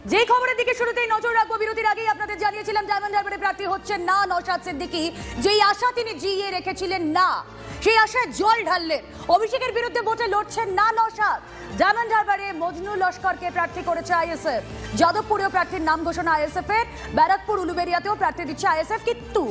যে খবরের দিকে শুরুতেই নজর রাখবো, বিরতির আগেই আপনাদের জানিয়েছিলাম ডায়মন্ড হারবারে প্রার্থী হচ্ছেন না নওশাদ সিদ্দিকী। যেই আশা তিনি জিইয়ে রেখেছিলেন না, সেই আশায় জল ঢাললেন। অভিষেকের বিরুদ্ধে ভোটে লড়ছেন না নওশাদ। ডায়মন্ড হারবারে মজনু লস্করকে প্রার্থী করেছে আইএসএফ। যাদবপুরেও প্রার্থীর নাম ঘোষণা আইএসএফ এর। ব্যারাকপুর উলুবেড়িয়াতেও প্রার্থী দিচ্ছে আইএসএফ। কিন্তু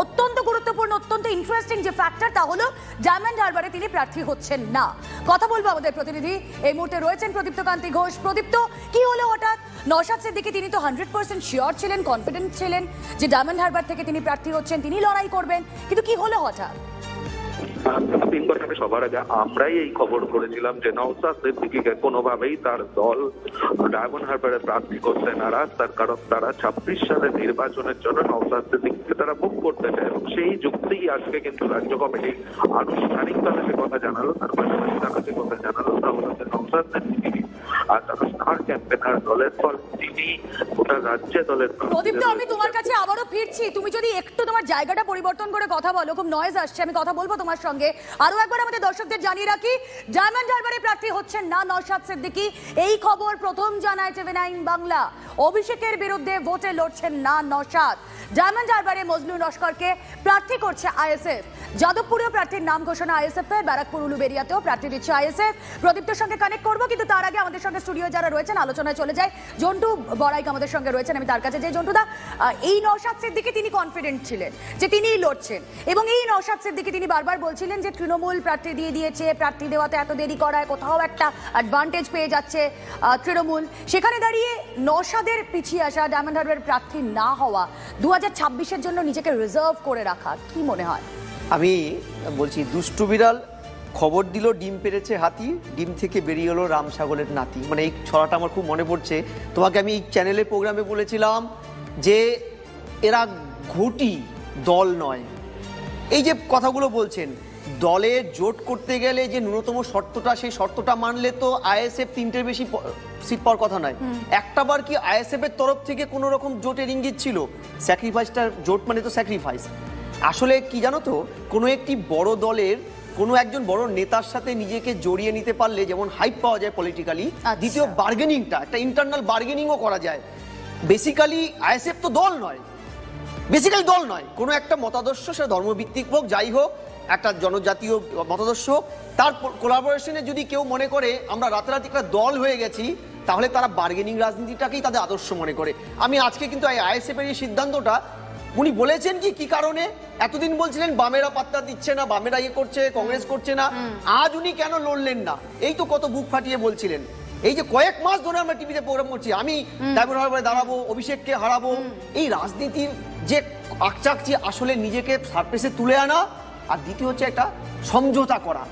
অত্যন্ত গুরুত্বপূর্ণ, অত্যন্ত ইন্টারেস্টিং যে ফ্যাক্টর, তা হলো ডায়মন্ড হারবারে তিনি প্রার্থী হচ্ছেন না। কথা বলবো আমাদের প্রতিনিধি, এই মুহূর্তে রয়েছেন প্রদীপ্ত কান্তি ঘোষ। প্রদীপ্ত, কি হলো হঠাৎ? নওশাদ সিদ্দিকী তিনি তো 100% শিওর ছিলেন, কনফিডেন্ট ছিলেন যে ডায়মন্ড হারবার থেকে তিনি প্রার্থী হচ্ছেন, তিনি লড়াই করবেন, কিন্তু কি হলো হঠাৎ? সবার আগে আমরাই এই খবর করেছিলাম যে নওশাদ সিদ্দিকীকে কোনোভাবেই তার দল ডায়মন্ড হারবারে প্রার্থী করতে নারাজ। তার কারণ তারা 26 সালের নির্বাচনের জন্য নওশাদ সিদ্দিকীকে তারা বুক করতে চায়, এবং সেই যুক্তিই আজকে কিন্তু রাজ্য কমিটি আনুষ্ঠানিকভাবে সে কথা জানালো। তার পাশাপাশি তারা যে কথা জানালো তা হলো যে নওশাদ সিদ্দিকী আর তারা স্টার ক্যাম্পেনার, দলের ফল তিনি গোটা রাজ্যে দলের। প্রদীপ্ত, আমি তোমার কাছে আবারও ফিরছি, তুমি যদি একটু তোমার জায়গাটা পরিবর্তন করে কথা বলো, খুব নয়েজ আসছে। আমি কথা বলবো তোমার সঙ্গে। আরো একবার আমাদের দর্শকদের জানিয়ে রাখি, ডায়মন্ড হারবারে প্রার্থী হচ্ছেন না নওশাদ সিদ্দিকী। এই খবর প্রথম জানায় TV9 বাংলা। অভিষেকের বিরুদ্ধে ভোটে লড়ছেন না নওশাদ। ডায়মন্ড হারবারে মজনু লস্করকে প্রার্থী করছে আইএসএফ। যাদবপুরেও প্রার্থীর নাম ঘোষণা আইএসএফ এর। ব্যারাকপুর উলুবেড়িয়াতেও প্রার্থী দিচ্ছে আইএসএফ। প্রদীপ্তর সঙ্গে কানেক্ট করবো, কিন্তু তার আগে আমাদের সঙ্গে স্টুডিও যারা রয়েছেন আলোচনায় চলে যায়। জন্টু বড়াইক আমাদের সঙ্গে রয়েছেন, আমি তার কাছে যাই। জন্টুদা, এই নওশাদ সিদ্দিকী তিনি কনফিডেন্ট ছিলেন যে তিনিই লড়ছেন, এবং এই নওশাদ সিদ্দিকী তিনি বারবার বলছিলেন যে তৃণমূল প্রার্থী দিয়ে দিয়েছে, প্রার্থী দেওয়াতে এত দেরি করায় কোথাও একটা অ্যাডভান্টেজ পেয়ে যাচ্ছে তৃণমূল। সেখানে দাঁড়িয়ে নওশাদের পিছিয়ে আসা, ডায়মন্ড হারবারের প্রার্থী না হওয়া, 2026-এর জন্য নিজেকে রিজার্ভ করে রাখা, কি মনে হয়? আমি বলছি, দুষ্টু বিড়াল খবর দিল ডিম পেড়েছে হাতি, ডিম থেকে বেরিয়ে এলো রাম ছাগলের নাতি। মানে এই ছড়াটা আমার খুব মনে পড়ছে। তোমাকে আমি এই চ্যানেলের প্রোগ্রামে বলেছিলাম যে এরা ঘুঁটি, দল নয়। এই যে কথাগুলো বলছেন, দলে জোট করতে গেলে যে ন্যূনতম শর্তটা, সেই শর্তটা মানলে তো আইএসএফ 3টের বেশি সিট পাওয়ার কথা নয়। একটাবার কি আইএসএফ এর তরফ থেকে কোনো রকম জোটের ইঙ্গিত ছিল? স্যাক্রিফাইসটা, জোট মানে তো স্যাক্রিফাইস। আসলে কি জানো তো, কোনো একটি বড় দলের কোনো একজন বড় নেতার সাথে নিজেকে জড়িয়ে নিতে পারলে যেমন হাইপ পাওয়া যায় পলিটিক্যালি, দ্বিতীয় বার্গেনিংটা, একটা ইন্টারনাল বার্গেনিংও করা যায়। বেসিক্যালি আইএসএফ তো দল নয়, বেসিক্যালি দল নয়। কোনো একটা মতাদর্শ, সে ধর্মভিত্তিক হোক, যাই হোক, একটা জনজাতীয় মতাদর্শ, তার কোলাবোরেশনে যদি কেউ মনে করে আমরা রাতারাতি একটা দল হয়ে গেছি, তাহলে তারা বার্গেনিং রাজনীতিটাকেই তাদের আদর্শ মনে করে। আমি আজকে কিন্তু আইএসএফ এর এই সিদ্ধান্তটা উনি বলেছেন কি কারণে, এতদিন বলছিলেন বামেরা পাত্তা দিচ্ছে না, বামেরা ইয়ে করছে, কংগ্রেস করছে না, আজ উনি কেন লড়লেন না? এই তো কত বুক ফাটিয়ে বলছিলেন। এই যে কয়েক মাস ধরে আমরা টিভিতে প্রোগ্রাম করছি, আমি ডায়মন্ড হারবারে দাঁড়াবো, অভিষেককে হারাবো, এই রাজনীতির যে আকচাকচি, আসলে নিজেকে সারফেসে তুলে আনা, আর দ্বিতীয় হচ্ছে একটা সমঝোতা করা।